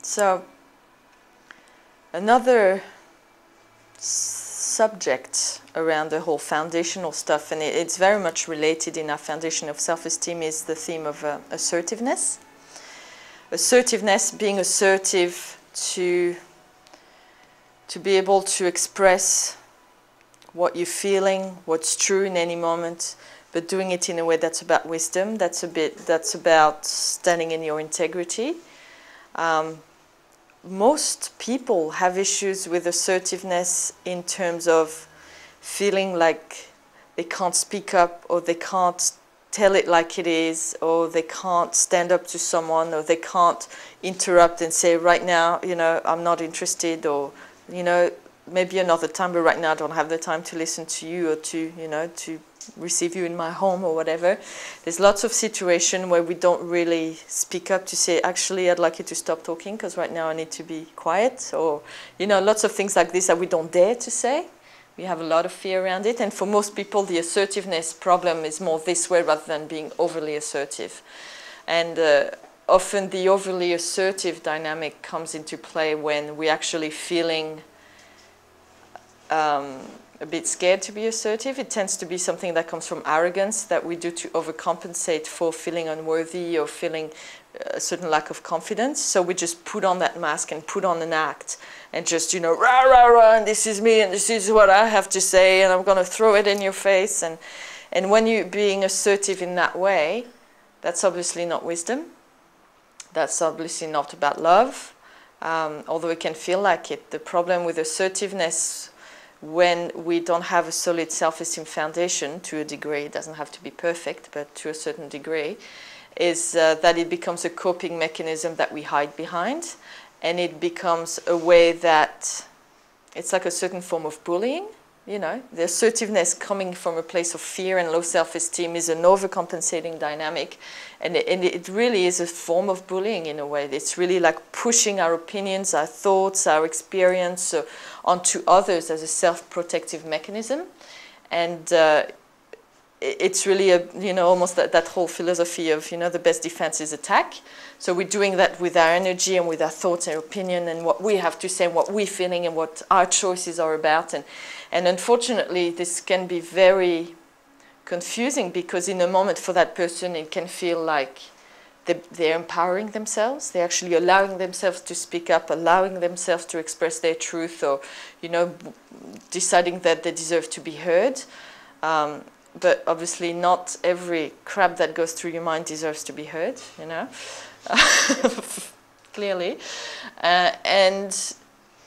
So another subject around the whole foundational stuff, and it's very much related in our foundation of self-esteem, is the theme of assertiveness. Assertiveness, being assertive to be able to express what you're feeling, what's true in any moment, but doing it in a way that's about wisdom, that's about standing in your integrity. Most people have issues with assertiveness in terms of feeling like they can't speak up, or they can't tell it like it is, or they can't stand up to someone, or they can't interrupt and say, right now, you know, I'm not interested, or, you know, maybe another time, but right now I don't have the time to listen to you, or to, you know, to receive you in my home, or whatever. There's lots of situations where we don't really speak up to say, actually, I'd like you to stop talking because right now I need to be quiet, or, you know, lots of things like this that we don't dare to say. We have a lot of fear around it, and for most people the assertiveness problem is more this way rather than being overly assertive. And often the overly assertive dynamic comes into play when we're actually feeling a bit scared to be assertive. It tends to be something that comes from arrogance that we do to overcompensate for feeling unworthy or feeling a certain lack of confidence. So we just put on that mask and put on an act and just, you know, rah, rah, rah, and this is me and this is what I have to say and I'm going to throw it in your face. And when you're being assertive in that way, that's obviously not wisdom. That's obviously not about love, although it can feel like it. The problem with assertiveness, when we don't have a solid self-esteem foundation, to a degree, it doesn't have to be perfect, but to a certain degree, is that it becomes a coping mechanism that we hide behind, and it becomes a way that it's like a certain form of bullying. You know, the assertiveness coming from a place of fear and low self-esteem is an overcompensating dynamic, and it really is a form of bullying in a way. It's really like pushing our opinions, our thoughts, our experience onto others as a self-protective mechanism. And it's really a, you know, almost that whole philosophy of, you know, the best defense is attack. So we're doing that with our energy and with our thoughts and opinion and what we have to say and what we're feeling and what our choices are about. And unfortunately, this can be very confusing because in a moment for that person, it can feel like they're empowering themselves. They're actually allowing themselves to speak up, allowing themselves to express their truth, or, you know, deciding that they deserve to be heard. But obviously not every crap that goes through your mind deserves to be heard, you know, clearly. And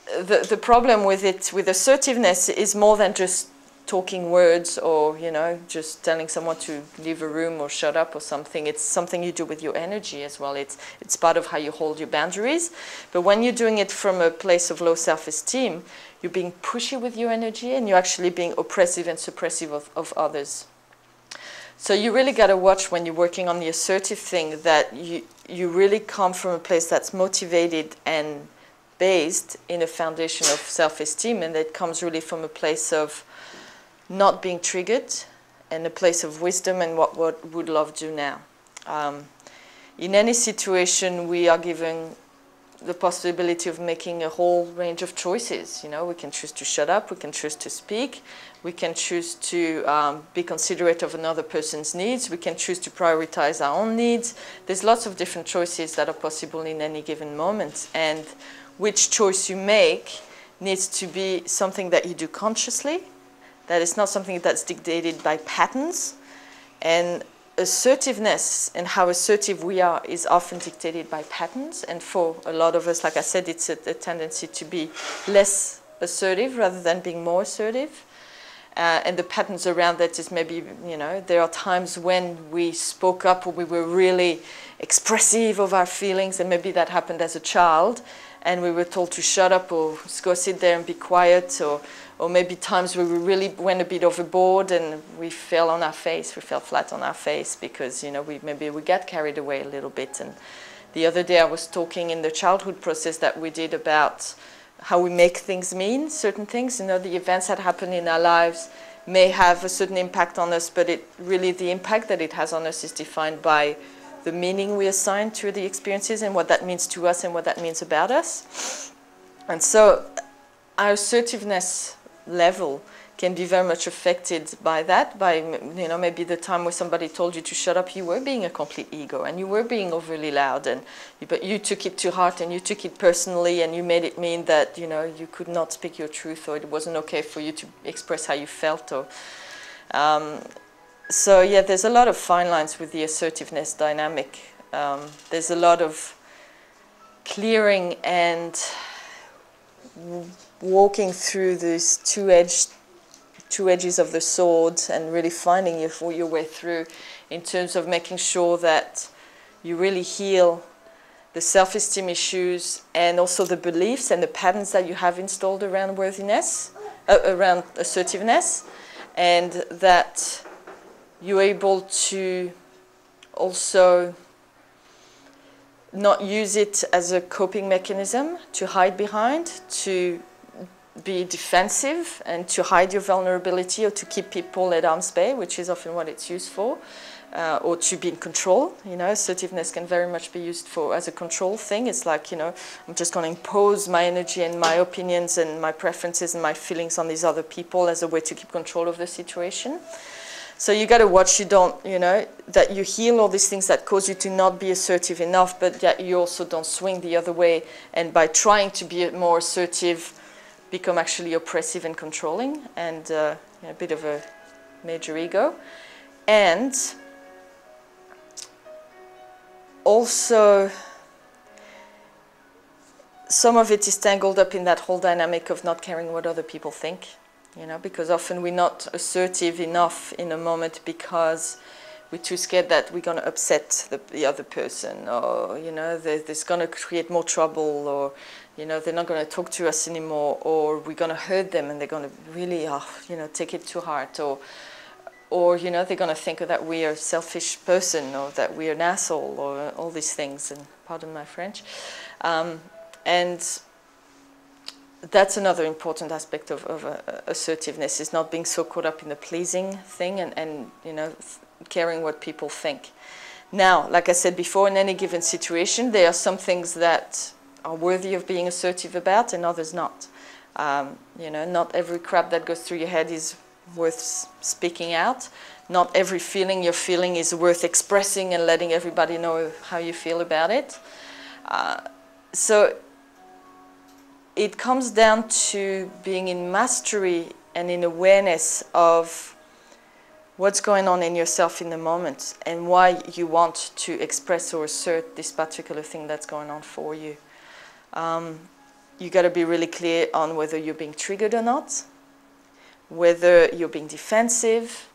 the problem with it, with assertiveness, is more than just talking words or, you know, just telling someone to leave a room or shut up or something. It's something you do with your energy as well. It's part of how you hold your boundaries. But when you're doing it from a place of low self-esteem, you're being pushy with your energy and you're actually being oppressive and suppressive of others. So you really got to watch when you're working on the assertive thing that you really come from a place that's motivated and based in a foundation of self-esteem, and that comes really from a place of not being triggered and a place of wisdom and what would love do now. In any situation, we are given the possibility of making a whole range of choices. You know, we can choose to shut up, we can choose to speak, we can choose to be considerate of another person's needs, we can choose to prioritize our own needs. There's lots of different choices that are possible in any given moment, and which choice you make needs to be something that you do consciously, that is not something that's dictated by patterns. And assertiveness and how assertive we are is often dictated by patterns. And for a lot of us, like I said, it's a tendency to be less assertive rather than being more assertive. And the patterns around that is maybe, you know, there are times when we spoke up or we were really expressive of our feelings, and maybe that happened as a child, and we were told to shut up or go sit there and be quiet, or maybe times where we really went a bit overboard and we fell on our face, we fell flat on our face because, you know, maybe we got carried away a little bit. And the other day I was talking in the childhood process that we did about how we make things mean, certain things. You know, the events that happen in our lives may have a certain impact on us, but the impact that it has on us is defined by the meaning we assign to the experiences and what that means to us and what that means about us. And so our assertiveness level can be very much affected by that, by, you know, maybe the time where somebody told you to shut up, you were being a complete ego and you were being overly loud, and but you took it to heart and you took it personally and you made it mean that, you know, you could not speak your truth, or it wasn't okay for you to express how you felt. Or so yeah, there's a lot of fine lines with the assertiveness dynamic. There's a lot of clearing and walking through these two edges of the sword and really finding your way through, in terms of making sure that you really heal the self-esteem issues and also the beliefs and the patterns that you have installed around worthiness, around assertiveness, and that you're able to also not use it as a coping mechanism to hide behind, to be defensive and to hide your vulnerability, or to keep people at arm's bay, which is often what it's used for, or to be in control. You know, assertiveness can very much be used for as a control thing. It's like, you know, I'm just going to impose my energy and my opinions and my preferences and my feelings on these other people as a way to keep control of the situation. So you got to watch you don't, you know, that you heal all these things that cause you to not be assertive enough, but that you also don't swing the other way, and by trying to be more assertive, become actually oppressive and controlling, and you know, a bit of a major ego. And also, some of it is tangled up in that whole dynamic of not caring what other people think, you know, because often we're not assertive enough in a moment because we're too scared that we're going to upset the other person, or, you know, there's going to create more trouble, or, you know, they're not going to talk to us anymore, or we're going to hurt them and they're going to really, you know, take it to heart, or, you know, they're going to think that we are a selfish person, or that we're an asshole, or all these things, and pardon my French. And that's another important aspect of assertiveness, is not being so caught up in the pleasing thing and you know, caring what people think. Now, like I said before, in any given situation, there are some things that are worthy of being assertive about and others not. You know, not every crap that goes through your head is worth speaking out. Not every feeling you're feeling is worth expressing and letting everybody know how you feel about it. So it comes down to being in mastery and in awareness of what's going on in yourself in the moment and why you want to express or assert this particular thing that's going on for you. You got to be really clear on whether you're being triggered or not, whether you're being defensive,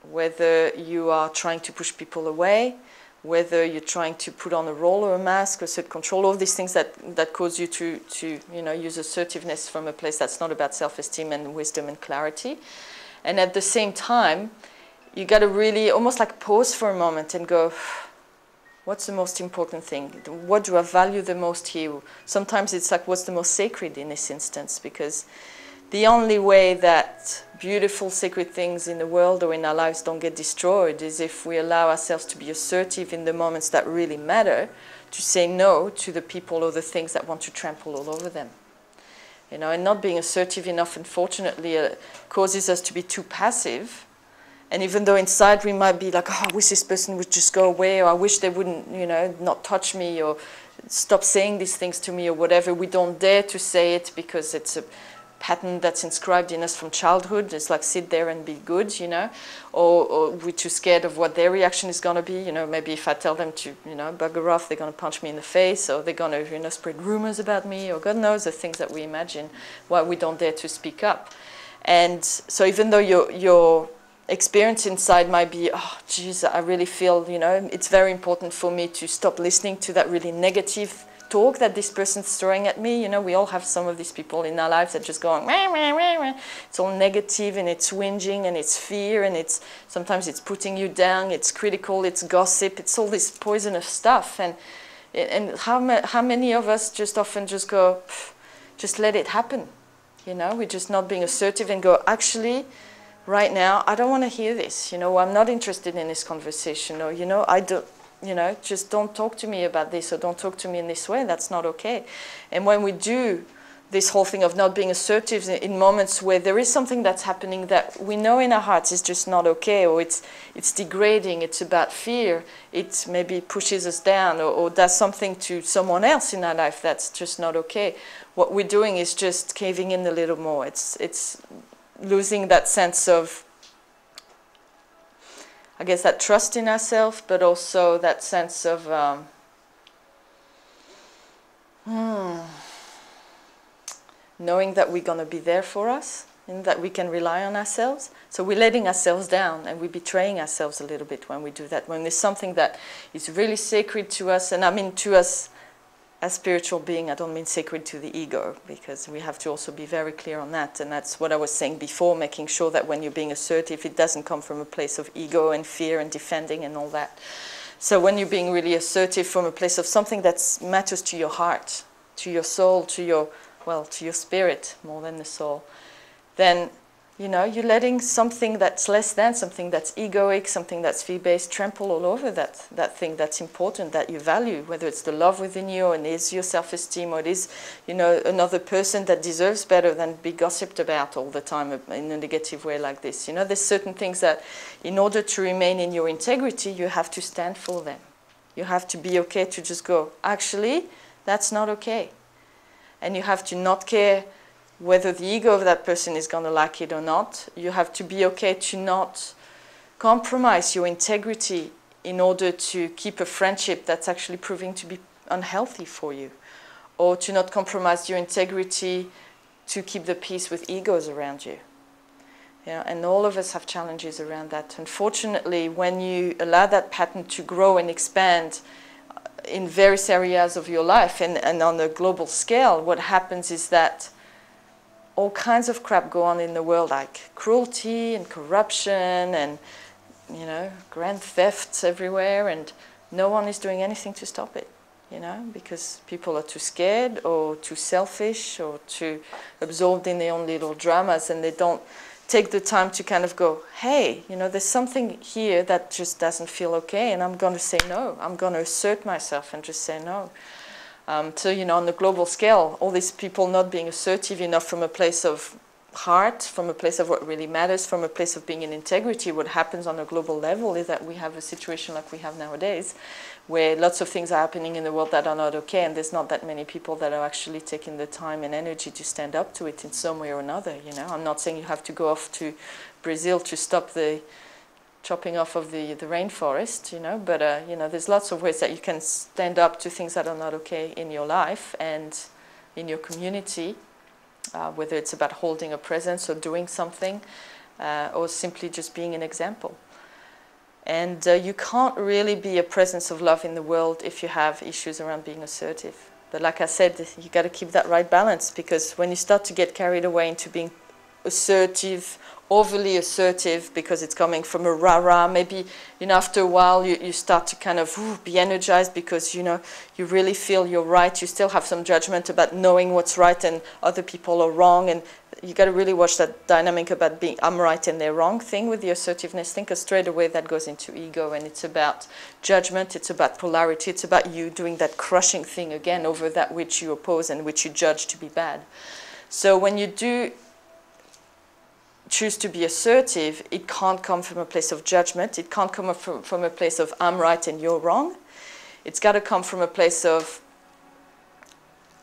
whether you are trying to push people away, whether you're trying to put on a role or a mask or assert control, all these things that cause you to you know, use assertiveness from a place that's not about self-esteem and wisdom and clarity. And at the same time, you got to really almost like pause for a moment and go, what's the most important thing? What do I value the most here? Sometimes it's like, what's the most sacred in this instance? Because the only way that beautiful sacred things in the world or in our lives don't get destroyed is if we allow ourselves to be assertive in the moments that really matter, to say no to the people or the things that want to trample all over them. You know, and not being assertive enough, unfortunately, causes us to be too passive. And even though inside we might be like, oh, I wish this person would just go away, or I wish they wouldn't, you know, not touch me, or stop saying these things to me, or whatever, we don't dare to say it because it's a pattern that's inscribed in us from childhood. It's like, sit there and be good, you know, or we're too scared of what their reaction is going to be. You know, maybe if I tell them to, you know, bugger off, they're going to punch me in the face, or they're going to, you know, spread rumors about me, or God knows the things that we imagine, why we don't dare to speak up. And so even though your experience inside might be, oh, geez, I really feel, you know, it's very important for me to stop listening to that really negative talk that this person's throwing at me. You know, we all have some of these people in our lives that just go, wah, wah, wah, wah. It's all negative, and it's whinging, and it's fear, and it's sometimes it's putting you down, it's critical, it's gossip, it's all this poisonous stuff. And how many of us just often just go, just let it happen. You know, we're just not being assertive and go, actually, right now, I don't want to hear this. You know, I'm not interested in this conversation, or, you know, you know, just don't talk to me about this, or don't talk to me in this way. That's not okay. And when we do this whole thing of not being assertive in moments where there is something that's happening that we know in our hearts is just not okay, or it's degrading, it's about fear, it maybe pushes us down, or does something to someone else in our life that's just not okay, what we're doing is just caving in a little more. It's losing that sense of, I guess, that trust in ourselves, but also that sense of knowing that we're going to be there for us and that we can rely on ourselves. So we're letting ourselves down, and we're betraying ourselves a little bit when we do that. When there's something that is really sacred to us, and I mean to us as spiritual being, I don't mean sacred to the ego, because we have to also be very clear on that. And that's what I was saying before, making sure that when you're being assertive, it doesn't come from a place of ego and fear and defending and all that. So when you're being really assertive from a place of something that matters to your heart, to your soul, to your spirit more than the soul, then, you know, you're letting something that's less than, something that's egoic, something that's fear-based, trample all over that thing that's important, that you value, whether it's the love within you, or it is your self-esteem, or it is, you know, another person that deserves better than be gossiped about all the time in a negative way like this. You know, there's certain things that, in order to remain in your integrity, you have to stand for them. You have to be okay to just go, actually, that's not okay. And you have to not care whether the ego of that person is going to like it or not. You have to be okay to not compromise your integrity in order to keep a friendship that's actually proving to be unhealthy for you, or to not compromise your integrity to keep the peace with egos around you. Yeah, and all of us have challenges around that. Unfortunately, when you allow that pattern to grow and expand in various areas of your life and on a global scale, what happens is that all kinds of crap go on in the world, like cruelty and corruption and, you know, grand thefts everywhere, and no one is doing anything to stop it, you know, because people are too scared or too selfish or too absorbed in their own little dramas, and they don't take the time to kind of go, hey, you know, there's something here that just doesn't feel okay, and I'm going to say no. I'm going to assert myself and just say no. So, you know, on the global scale, all these people not being assertive enough from a place of heart, from a place of what really matters, from a place of being in integrity, what happens on a global level is that we have a situation like we have nowadays, where lots of things are happening in the world that are not okay, and there's not that many people that are actually taking the time and energy to stand up to it in some way or another, you know. I'm not saying you have to go off to Brazil to stop the chopping off of the rainforest, you know, but, you know, there's lots of ways that you can stand up to things that are not okay in your life and in your community, whether it's about holding a presence or doing something, or simply just being an example. And you can't really be a presence of love in the world if you have issues around being assertive. But like I said, you got to keep that right balance, because when you start to get carried away into being assertive, overly assertive, because it's coming from a rah-rah, maybe, you know, after a while you start to kind of be energized because, you know, you really feel you're right. You still have some judgment about knowing what's right and other people are wrong, and you got to really watch that dynamic about being I'm right and they're wrong thing with the assertiveness thing, because straight away that goes into ego, and it's about judgment, it's about polarity, it's about you doing that crushing thing again over that which you oppose and which you judge to be bad. So when you do choose to be assertive, it can't come from a place of judgment. It can't come from a place of I'm right and you're wrong. It's got to come from a place of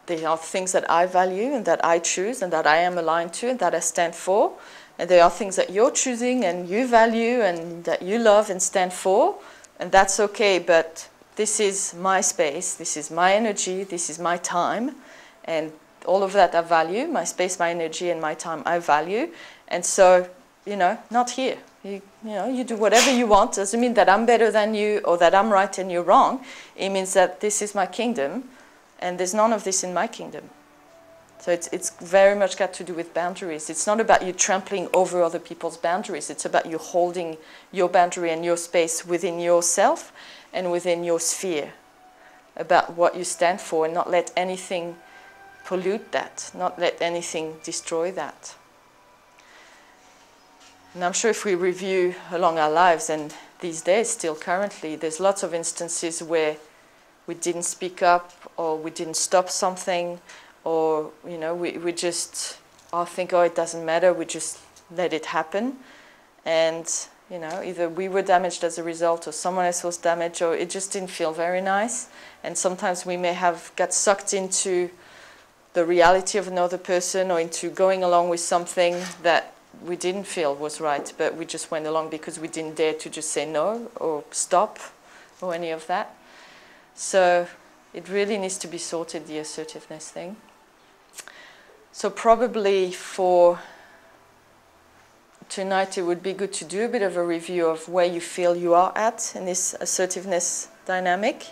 there are things that I value and that I choose and that I am aligned to and that I stand for. And there are things that you're choosing and you value and that you love and stand for. And that's okay, but this is my space, this is my energy, this is my time. And all of that I value, my space, my energy, and my time I value. And so, you know, not here. You know, you do whatever you want. Doesn't mean that I'm better than you or that I'm right and you're wrong. It means that this is my kingdom, and there's none of this in my kingdom. So it's very much got to do with boundaries. It's not about you trampling over other people's boundaries. It's about you holding your boundary and your space within yourself and within your sphere, about what you stand for, and not let anything pollute that, not let anything destroy that. And I'm sure if we review along our lives, and these days, still currently, there's lots of instances where we didn't speak up, or we didn't stop something, or, you know, we just think, oh, it doesn't matter, we just let it happen. And, you know, either we were damaged as a result, or someone else was damaged, or it just didn't feel very nice. And sometimes we may have got sucked into the reality of another person, or into going along with something that we didn't feel was right, but we just went along because we didn't dare to just say no, or stop, or any of that. So it really needs to be sorted, the assertiveness thing. So probably for tonight, it would be good to do a bit of a review of where you feel you are at in this assertiveness dynamic,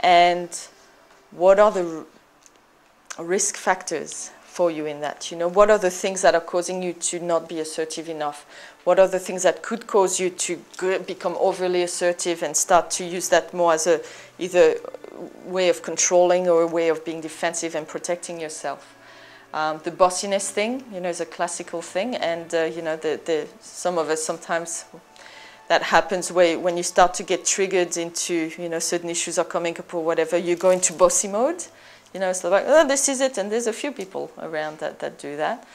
and what are the risk factors for you in that. You know, what are the things that are causing you to not be assertive enough? What are the things that could cause you to become overly assertive and start to use that more as a either way of controlling or a way of being defensive and protecting yourself? The bossiness thing, you know, is a classical thing, and you know, some of us sometimes that happens when you start to get triggered into, you know, certain issues are coming up or whatever, you go into bossy mode. You know, it's like, oh, this is it, and there's a few people around that do that.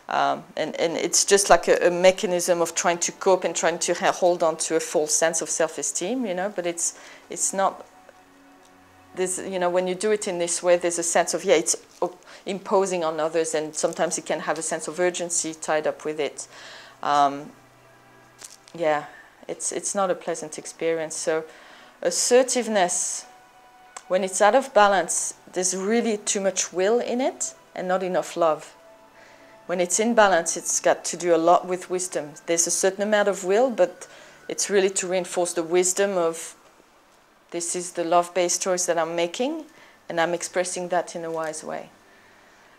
And it's just like a mechanism of trying to cope and trying to hold on to a false sense of self-esteem, you know, but it's not, there's, you know, when you do it in this way, there's a sense of, yeah, it's imposing on others, and sometimes it can have a sense of urgency tied up with it. Yeah, it's not a pleasant experience. So assertiveness, when it's out of balance, there's really too much will in it and not enough love. When it's in balance, it's got to do a lot with wisdom. There's a certain amount of will, but it's really to reinforce the wisdom of, this is the love-based choice that I'm making, and I'm expressing that in a wise way.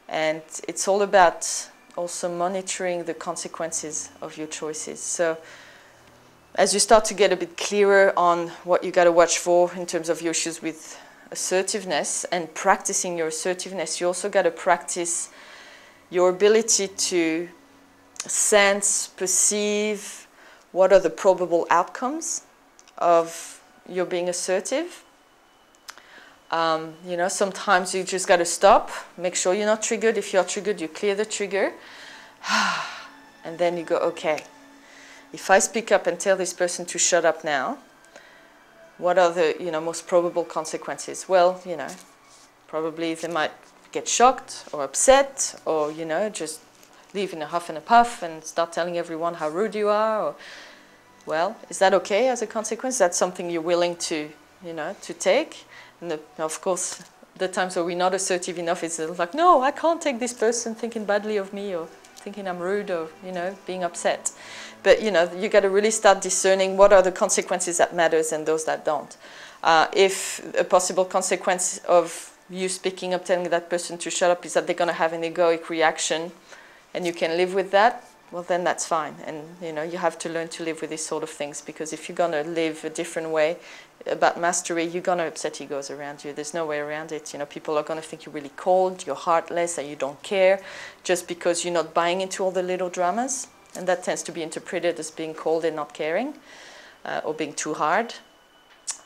And it's all about also monitoring the consequences of your choices. So as you start to get a bit clearer on what you got to watch for in terms of your issues with assertiveness and practicing your assertiveness, you also got to practice your ability to sense, perceive what are the probable outcomes of your being assertive. You know, sometimes you just got to stop, make sure you're not triggered. If you're triggered, you clear the trigger, and then you go, okay, if I speak up and tell this person to shut up now, what are the, you know, most probable consequences? Well, you know, probably they might get shocked or upset, or, you know, just leave in a huff and a puff and start telling everyone how rude you are. Or, well, is that okay as a consequence? That's something you're willing to, you know, to take. And of course, the times where we're not assertive enough, it's like, no, I can't take this person thinking badly of me, or thinking I'm rude, or, you know, being upset. But, you know, you got to really start discerning what are the consequences that matters and those that don't. If a possible consequence of you speaking up, telling that person to shut up, is that they're going to have an egoic reaction, and you can live with that, well, then that's fine. And, you know, you have to learn to live with these sort of things, because if you're going to live a different way about mastery, you're going to upset egos around you. There's no way around it. You know, people are going to think you're really cold, you're heartless, and you don't care, just because you're not buying into all the little dramas. And that tends to be interpreted as being cold and not caring, or being too hard.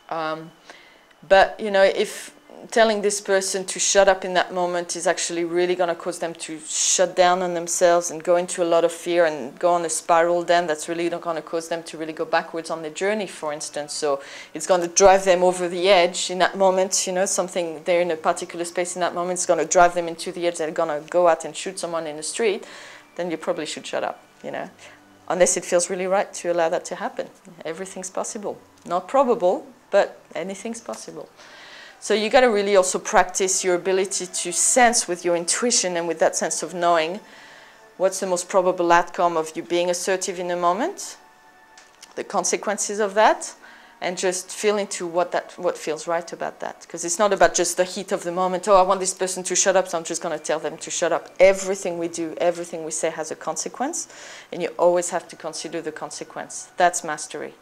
But, you know, if telling this person to shut up in that moment is actually really going to cause them to shut down on themselves and go into a lot of fear and go on a spiral, then that's really not going to cause them to really go backwards on their journey, for instance. So it's going to drive them over the edge in that moment. You know, something they're in a particular space in that moment is going to drive them into the edge. They're going to go out and shoot someone in the street. Then you probably should shut up, you know, unless it feels really right to allow that to happen. Everything's possible. Not probable, but anything's possible. So you got to really also practice your ability to sense with your intuition and with that sense of knowing what's the most probable outcome of you being assertive in a moment, the consequences of that, and just feel into what feels right about that. Because it's not about just the heat of the moment, oh, I want this person to shut up, so I'm just going to tell them to shut up. Everything we do, everything we say has a consequence, and you always have to consider the consequence. That's mastery.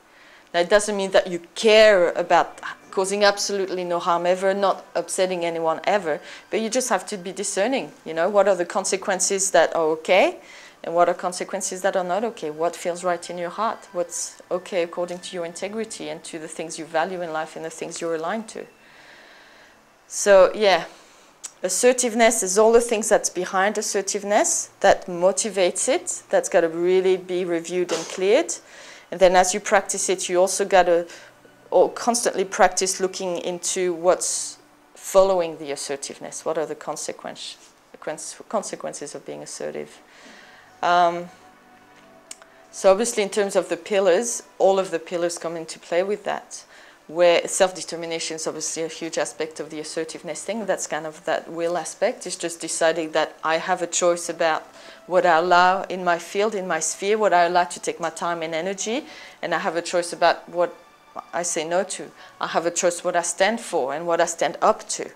Now, it doesn't mean that you care about causing absolutely no harm ever, not upsetting anyone ever, but you just have to be discerning, you know, what are the consequences that are okay, and what are consequences that are not okay, what feels right in your heart, what's okay according to your integrity and to the things you value in life and the things you're aligned to. So yeah, assertiveness is all the things that's behind assertiveness, that motivates it, that's got to really be reviewed and cleared. And then as you practice it, you also got to constantly practice looking into what's following the assertiveness. What are the consequences of being assertive? So obviously in terms of the pillars, all of the pillars come into play with that, where self-determination is obviously a huge aspect of the assertiveness thing. That's kind of that will aspect. It's just deciding that I have a choice about what I allow in my field, in my sphere, what I allow to take my time and energy, and I have a choice about what I say no to. I have a choice what I stand for and what I stand up to.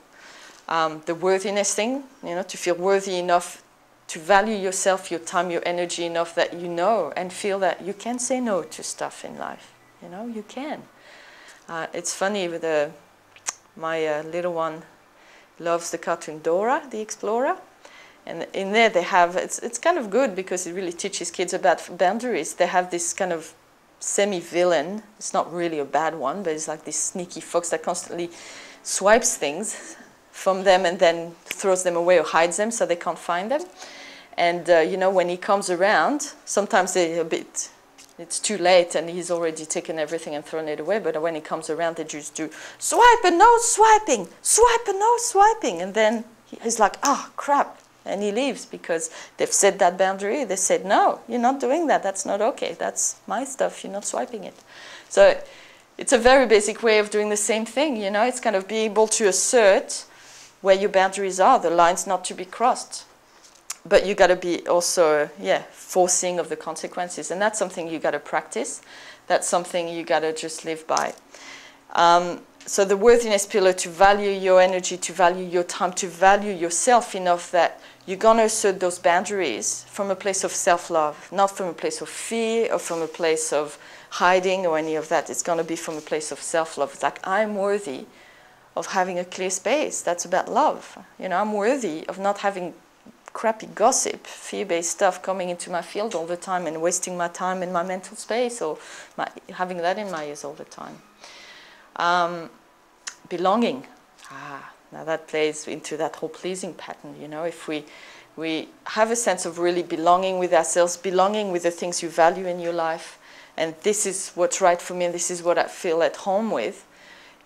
The worthiness thing, to feel worthy enough to value yourself, your time, your energy enough that you know and feel that you can say no to stuff in life. You can. It's funny with my little one loves the cartoon Dora the Explorer, and in there they have it's kind of good because it really teaches kids about boundaries. They have this kind of semi-villain. It's not really a bad one, but it's like this sneaky fox that constantly swipes things from them and then throws them away or hides them so they can't find them. And when he comes around, sometimes it's too late and he's already taken everything and thrown it away. But when he comes around, they just do swipe and no swiping, swipe and no swiping. And then he's like, oh, crap. And he leaves because they've set that boundary. They said, no, you're not doing that. That's not okay. That's my stuff. You're not swiping it. So it's a very basic way of doing the same thing. It's kind of being able to assert where your boundaries are, the lines not to be crossed. But you got to be also, forcing of the consequences. And that's something you got to practice. That's something you got to just live by. So the worthiness pillar, to value your energy, to value your time, to value yourself enough that you're going to assert those boundaries from a place of self-love, not from a place of fear or from a place of hiding or any of that. It's going to be from a place of self-love. It's like, I'm worthy of having a clear space. That's about love. I'm worthy of not having crappy gossip, fear-based stuff coming into my field all the time and wasting my time in my mental space or having that in my ears all the time. Belonging. Now that plays into that whole pleasing pattern. If we have a sense of really belonging with ourselves, belonging with the things you value in your life, and this is what's right for me and this is what I feel at home with,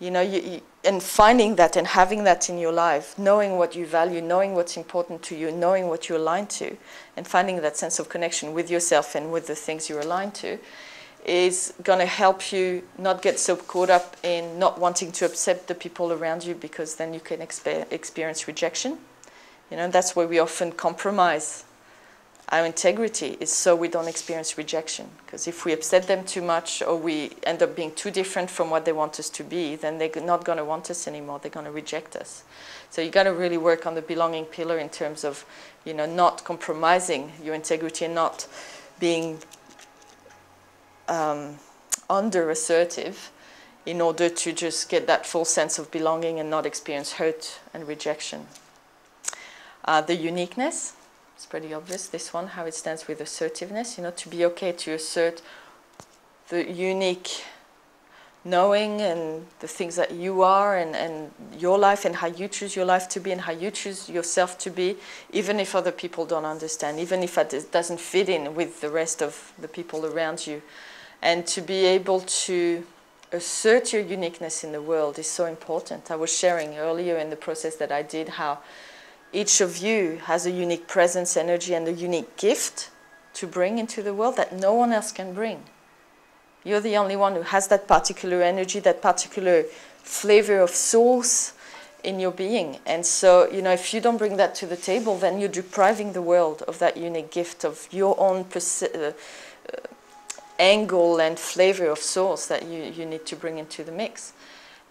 and finding that and having that in your life, knowing what you value, knowing what's important to you, knowing what you're aligned to, and finding that sense of connection with yourself and with the things you're aligned to, is going to help you not get so caught up in not wanting to accept the people around you, because then you can experience rejection. That's where we often compromise our integrity, is so we don't experience rejection. Because if we upset them too much or we end up being too different from what they want us to be, then they're not going to want us anymore. They're going to reject us. So you got to really work on the belonging pillar in terms of, not compromising your integrity and not being under assertive in order to just get that full sense of belonging and not experience hurt and rejection. The uniqueness, it's pretty obvious, this one, how it stands with assertiveness, to be okay to assert the unique knowing and the things that you are and your life and how you choose your life to be and how you choose yourself to be, even if other people don't understand, even if it doesn't fit in with the rest of the people around you. And to be able to assert your uniqueness in the world is so important. I was sharing earlier in the process that I did how each of you has a unique presence, energy, and a unique gift to bring into the world that no one else can bring. You're the only one who has that particular energy, that particular flavor of source in your being. And so, if you don't bring that to the table, then you're depriving the world of that unique gift of your own angle and flavor of source that you need to bring into the mix.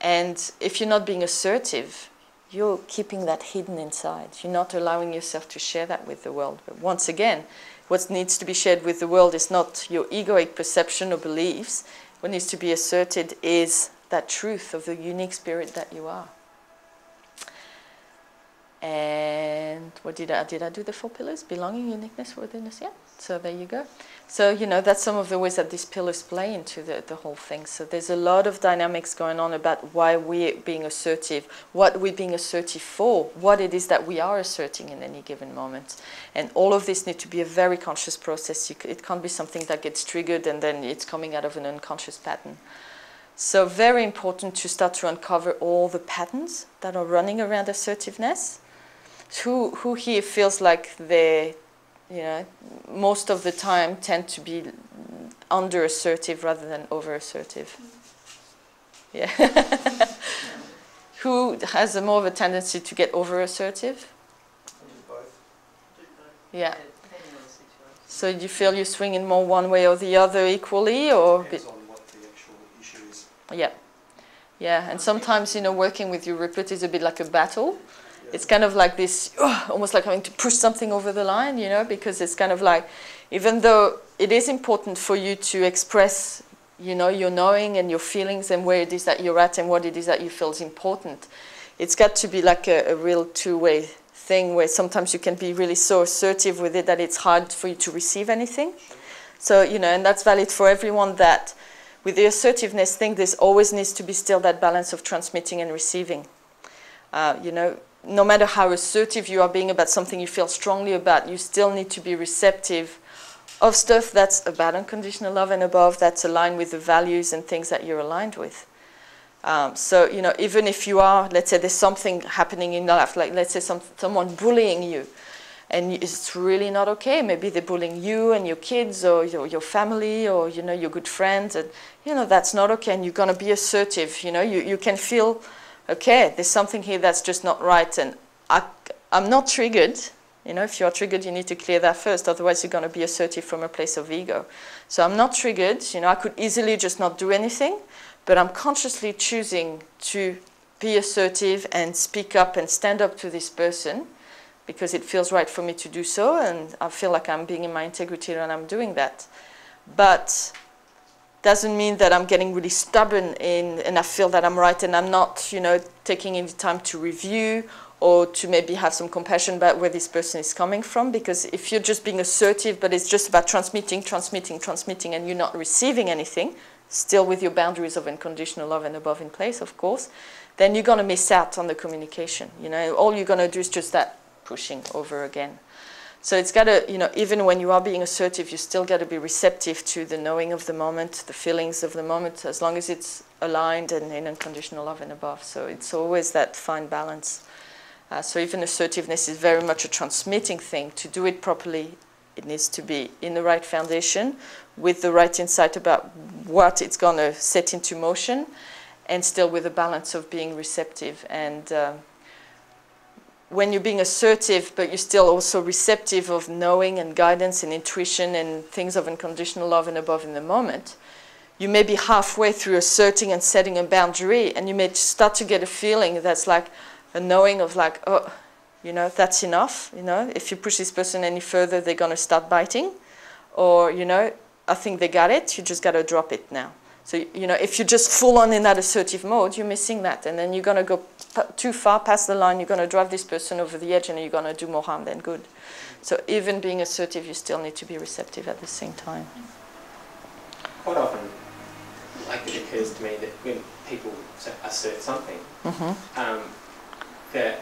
And if you're not being assertive, you're keeping that hidden inside. You're not allowing yourself to share that with the world. But once again, what needs to be shared with the world is not your egoic perception or beliefs. What needs to be asserted is that truth of the unique spirit that you are. And what did I do the 4 pillars? Belonging, uniqueness, worthiness, yeah. So there you go. So, you know, that's some of the ways that these pillars play into the whole thing. So there's a lot of dynamics going on about why we're being assertive, what we're being assertive for, what it is that we are asserting in any given moment. And all of this needs to be a very conscious process. It can't be something that gets triggered and then it's coming out of an unconscious pattern. So very important to start to uncover all the patterns that are running around assertiveness. Who here feels like they, you know, most of the time tend to be under assertive rather than over assertive? Yeah. Who has a more of a tendency to get over assertive? Yeah. So you feel you swing in more one way or the other equally, or? Depends on what the actual issue is. Yeah. Yeah, and sometimes, you know, working with your riplet is a bit like a battle. It's kind of like this, almost like having to push something over the line, you know, because it's kind of like, even though it is important for you to express, you know, your knowing and your feelings and where it is that you're at and what it is that you feel is important, it's got to be like a real two-way thing where sometimes you can be really so assertive with it that it's hard for you to receive anything. So, you know, and that's valid for everyone, that with the assertiveness thing, there's always needs to be still that balance of transmitting and receiving. You know, no matter how assertive you are being about something you feel strongly about, you still need to be receptive of stuff that's about unconditional love and above, that's aligned with the values and things that you're aligned with. So, you know, even if you are, let's say there's something happening in your life, like let's say someone bullying you, and it's really not okay. Maybe they're bullying you and your kids or your family or, you know, your good friends, and, you know, that's not okay, and you're going to be assertive. You know, you can feel, okay, there's something here that's just not right, and I'm not triggered. You know, if you're triggered, you need to clear that first, otherwise you're going to be assertive from a place of ego. So I'm not triggered. You know, I could easily just not do anything, but I'm consciously choosing to be assertive and speak up and stand up to this person because it feels right for me to do so, and I feel like I'm being in my integrity when I'm doing that. But doesn't mean that I'm getting really stubborn and I feel that I'm right and I'm not, you know, taking any time to review or to maybe have some compassion about where this person is coming from. Because if you're just being assertive, but it's just about transmitting, and you're not receiving anything, still with your boundaries of unconditional love and above in place, of course, then you're going to miss out on the communication. You know, all you're going to do is just that pushing over again. So it's got to, you know, even when you are being assertive, you still got to be receptive to the knowing of the moment, the feelings of the moment, as long as it's aligned and in unconditional love and above. So it's always that fine balance. So even assertiveness is very much a transmitting thing. To do it properly, it needs to be in the right foundation, with the right insight about what it's going to set into motion, and still with a balance of being receptive. And when you're being assertive, but you're still also receptive of knowing and guidance and intuition and things of unconditional love and above in the moment, you may be halfway through asserting and setting a boundary, and you may start to get a feeling that's like a knowing of like, oh, you know, that's enough. You know, if you push this person any further, they're going to start biting. Or, you know, I think they got it, you just got to drop it now. So, you know, if you're just full on in that assertive mode, you're missing that. And then you're going to go too far past the line, you're going to drive this person over the edge, and you're going to do more harm than good. So even being assertive, you still need to be receptive at the same time. Quite often, like, it occurs to me that when people assert something, that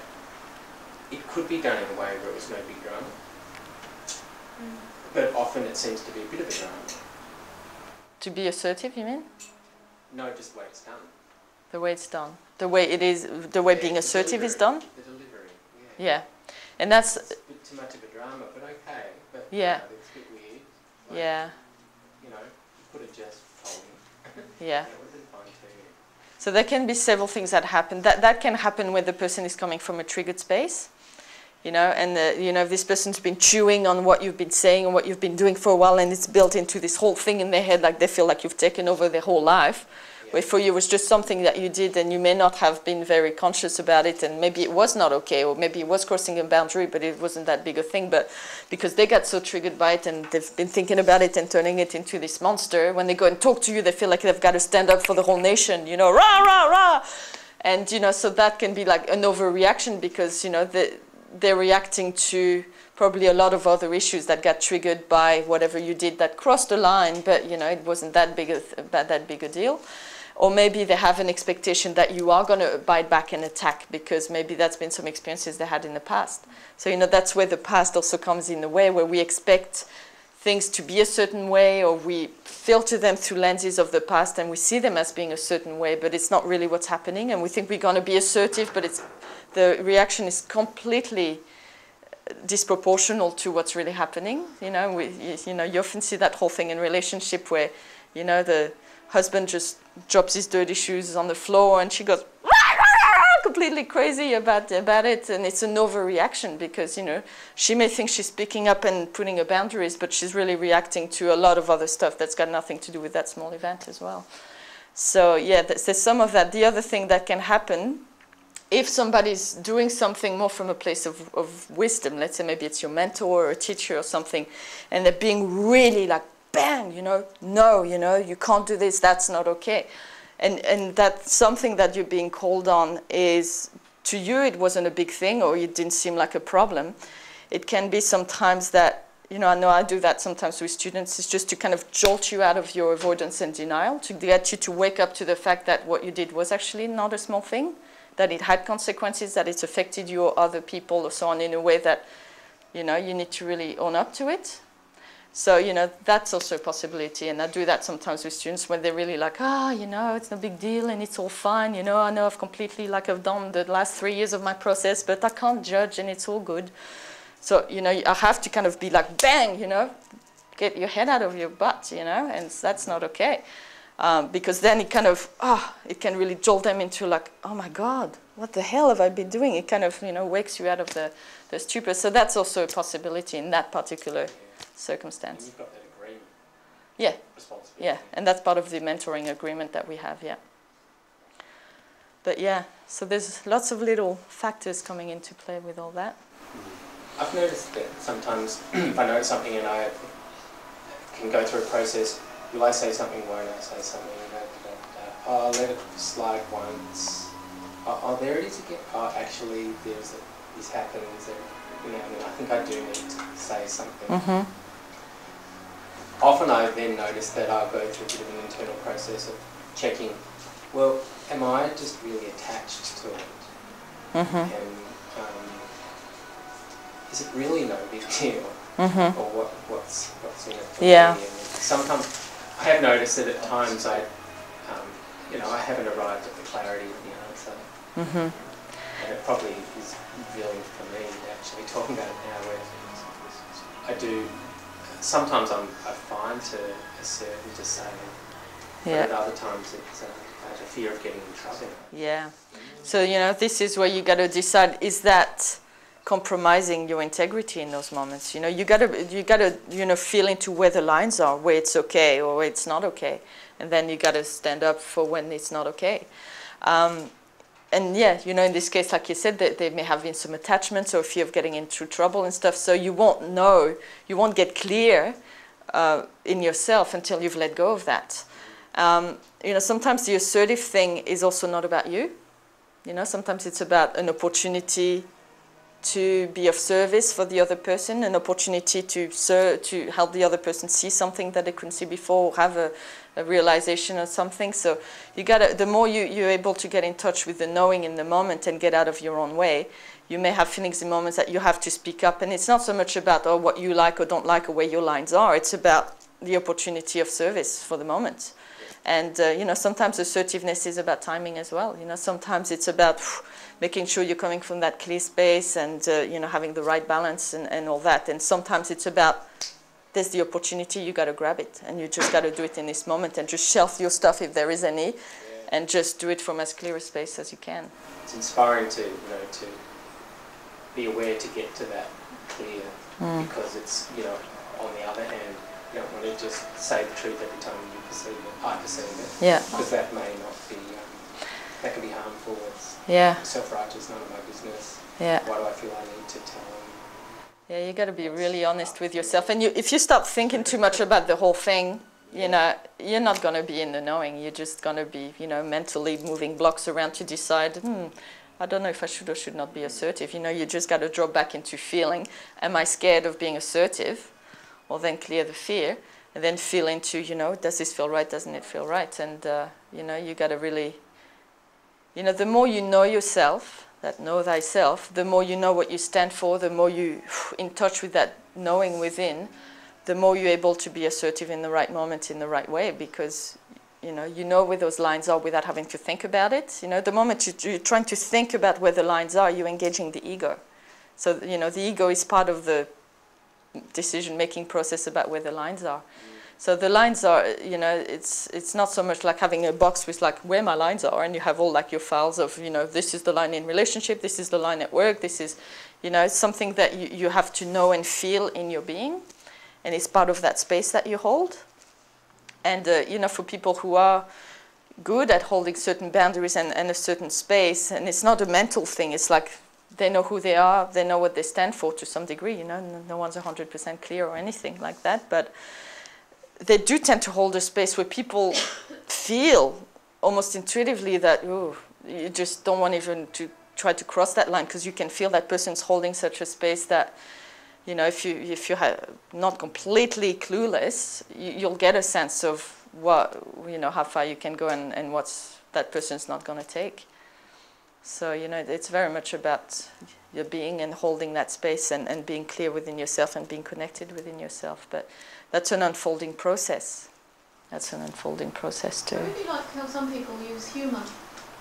it could be done in a way where it was no big drama. But often it seems to be a bit of a drama. To be assertive, you mean? No, just the way it's done. The way it's done. The way it is, the way being assertive is done? The delivery, yeah. And that's... It's a bit too much of a drama, but okay. But, yeah. It's a bit weird. Like, yeah. You know, you could have just told him. Yeah. It would have been fine too. So there can be several things that happen. That can happen when the person is coming from a triggered space. You know, and you know, if this person's been chewing on what you've been saying and what you've been doing for a while, and it's built into this whole thing in their head, like they feel like you've taken over their whole life, where for you it was just something that you did and you may not have been very conscious about it, and maybe it was not okay, or maybe it was crossing a boundary, but it wasn't that big a thing. But because they got so triggered by it and they've been thinking about it and turning it into this monster, when they go and talk to you, they feel like they've got to stand up for the whole nation, you know, rah, rah, rah. And, you know, so that can be like an overreaction because, you know, they're reacting to probably a lot of other issues that got triggered by whatever you did that crossed the line, but it wasn't that big a deal. Or maybe they have an expectation that you are going to bite back and attack because maybe that's been some experiences they had in the past. So that's where the past also comes in the way, where we expect things to be a certain way, or we filter them through lenses of the past and we see them as being a certain way, but it's not really what's happening. And we think we're going to be assertive, but the reaction is completely disproportional to what's really happening. You often see that whole thing in relationship where, the husband just drops his dirty shoes on the floor and she goes completely crazy about it, and it's an overreaction because she may think she's picking up and putting her boundaries, but she's really reacting to a lot of other stuff that's got nothing to do with that small event as well. So yeah, there's some of that. The other thing that can happen, if somebody's doing something more from a place of wisdom, let's say maybe it's your mentor or a teacher or something, and they're being really like, bang, no, you can't do this, that's not okay. And that's something that you're being called on is, to you it wasn't a big thing or it didn't seem like a problem. It can be sometimes that, I know I do that sometimes with students, is just to kind of jolt you out of your avoidance and denial, to get you to wake up to the fact that what you did was actually not a small thing, that it had consequences, that it's affected you or other people or so on in a way that, you need to really own up to it. So, that's also a possibility. And I do that sometimes with students when they're really like, it's no big deal and it's all fine. I know I've completely, I've done the last 3 years of my process, but I can't judge and it's all good. So, I have to kind of be like, bang, get your head out of your butt, and that's not okay. Because then it kind of, it can really jolt them into like, oh my God, what the hell have I been doing? It kind of, wakes you out of the stupor. So that's also a possibility in that particular circumstance. And you've got that agreement. Yeah. Responsibility. Yeah, and that's part of the mentoring agreement that we have, yeah. But yeah, so there's lots of little factors coming into play with all that. I've noticed that sometimes if I notice something and I can go through a process, will I say something, won't I say something? I'll let it slide once. Oh, there it is again. Oh, actually, this happens. I think I do need to say something. Mm-hmm. Often I then notice that I'll go through a bit of an internal process of checking, well, am I just really attached to it? Mm-hmm. And is it really no big deal? Mm-hmm. Or what's in it for yeah. me? And sometimes I have noticed that at times I haven't arrived at the clarity of the answer. Mm-hmm. And it probably is revealing for me, actually talking about it now, where I do, sometimes I find to assert and to say, but at other times it's a fear of getting in trouble. Yeah. So, this is where you got to decide, is that compromising your integrity in those moments? You got to feel into where the lines are, where it's okay or where it's not okay. And then you got to stand up for when it's not okay. And yeah, in this case, like you said, there may have been some attachments or fear of getting into trouble and stuff. So you won't know, you won't get clear in yourself until you've let go of that. Sometimes the assertive thing is also not about you. Sometimes it's about an opportunity to be of service for the other person, an opportunity to help the other person see something that they couldn't see before, or have a realization of something. So the more you're able to get in touch with the knowing in the moment and get out of your own way, you may have feelings in moments that you have to speak up. And it's not so much about what you like or don't like or where your lines are. It's about the opportunity of service for the moment. And, sometimes assertiveness is about timing as well. Sometimes it's about making sure you're coming from that clear space and, having the right balance and all that. And sometimes it's about, there's the opportunity, you got to grab it. And you just got to do it in this moment and just shelf your stuff if there is any, and just do it from as clear a space as you can. It's inspiring to be aware to get to that clear, because it's, on the other hand, you don't want to just say the truth every time you perceive it. I perceive it. Yeah. Because that may not be, that can be harmful. It's self-righteous, none of my business. Yeah. Why do I feel I need to tell them? Yeah, you got to be really honest with yourself. And if you start thinking too much about the whole thing, you're not going to be in the knowing. You're just going to be, mentally moving blocks around to decide, I don't know if I should or should not be assertive. You know, you just got to drop back into feeling, am I scared of being assertive? Or then clear the fear, and then feel into, you know, does this feel right, doesn't it feel right? And, you know, you got to really, you know, the more you know yourself, that know thyself, the more you know what you stand for, the more you in touch with that knowing within, the more you're able to be assertive in the right moment, in the right way, because, you know where those lines are without having to think about it. You know, the moment you're trying to think about where the lines are, you're engaging the ego. So, you know, the ego is part of the decision-making process about where the lines are. So the lines are, you know, it's not so much like having a box with like where my lines are, and you have all like your files of, you know, this is the line in relationship, this is the line at work, this is, you know, something that you have to know and feel in your being, and it's part of that space that you hold. And, you know, for people who are good at holding certain boundaries and a certain space, and it's not a mental thing, it's like they know who they are, they know what they stand for to some degree, you know, no one's 100% clear or anything like that, but they do tend to hold a space where people feel almost intuitively that, oh, you just don't want even to try to cross that line, because you can feel that person's holding such a space that, you know, if you're not completely clueless, you'll get a sense of what, you know, how far you can go and what's that person's not going to take. So, you know, it's very much about your being and holding that space and being clear within yourself and being connected within yourself. But that's an unfolding process. That's an unfolding process too. I really like how some people use humour,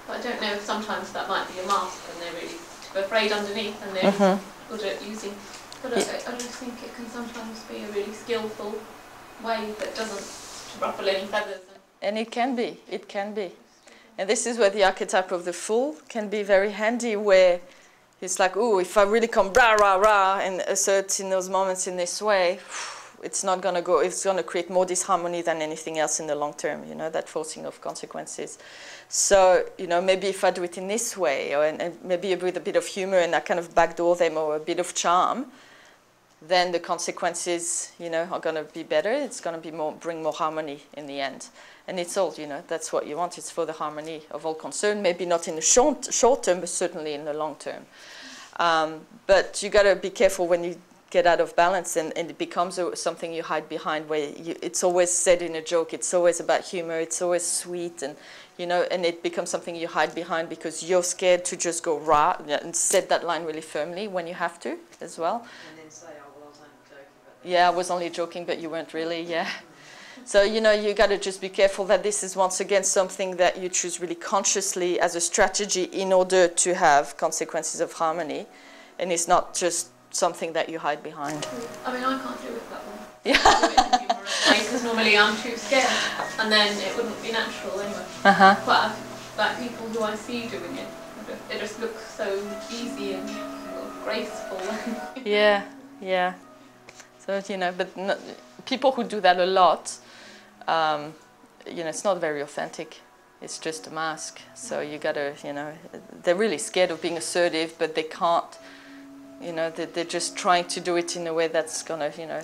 but I don't know if sometimes that might be a mask and they're really too afraid underneath and they're good at using. But I just think it can sometimes be a really skillful way that doesn't ruffle any feathers. And it can be. And this is where the archetype of the fool can be very handy, where it's like, oh, if I really come rah, rah, rah, and assert in those moments in this way, it's not going to go, it's going to create more disharmony than anything else in the long term, you know, that forcing of consequences. So, you know, maybe if I do it in this way, or and maybe with a bit of humor and I kind of backdoor them, or a bit of charm, then the consequences, you know, are going to be better. It's going to be bring more harmony in the end. And it's all, you know, that's what you want. It's for the harmony of all concerned. Maybe not in the short term, but certainly in the long term. But you got to be careful when you get out of balance and it becomes something you hide behind, where it's always said in a joke. It's always about humor. It's always sweet, and you know, and it becomes something you hide behind because you're scared to just go rah and set that line really firmly when you have to as well. And then say, oh, well, I was only joking. But yeah, I was only joking, but you weren't really, yeah. So, you know, you got to just be careful that this is once again something that you choose really consciously as a strategy in order to have consequences of harmony, and it's not just something that you hide behind. I mean, I can't do it that way. Yeah. I do it in a humorous way because normally I'm too scared, and then it wouldn't be natural anyway. But like people who I see doing it, it just looks so easy and sort of graceful. Yeah, yeah. So, you know, but no, people who do that a lot, you know, it's not very authentic. It's just a mask. So you gotta, you know, they're really scared of being assertive, but they can't, you know, they're just trying to do it in a way that's gonna, you know,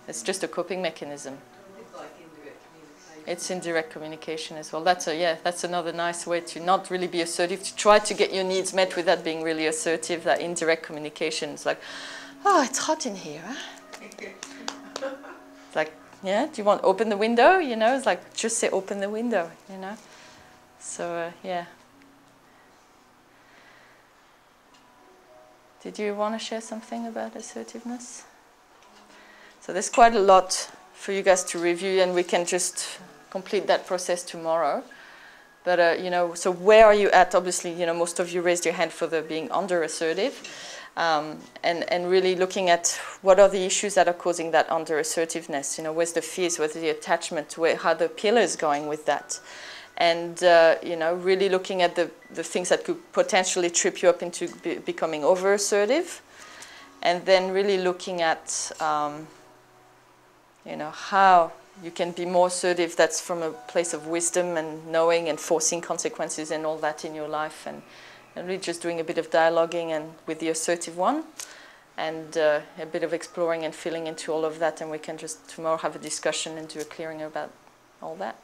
it's just a coping mechanism. it's like indirect communication. It's indirect communication as well. That's another nice way to not really be assertive, to try to get your needs met without being really assertive. That indirect communication is like, oh, it's hot in here, huh? It's like, yeah, do you want to open the window? You know, it's like, just say open the window, you know. So, yeah. Did you want to share something about assertiveness? So there's quite a lot for you guys to review, and we can just complete that process tomorrow. But, you know, so where are you at? Obviously, you know, most of you raised your hand for the being under-assertive. And really looking at what are the issues that are causing that under-assertiveness. You know, where's the fears, where's the attachment, how the pillars going with that. And, you know, really looking at the things that could potentially trip you up into becoming over-assertive. And then really looking at, you know, how you can be more assertive. That's from a place of wisdom and knowing and forcing consequences and all that in your life. And really just doing a bit of dialoguing and with the assertive one, and a bit of exploring and feeling into all of that. And we can just tomorrow have a discussion and do a clearing about all that.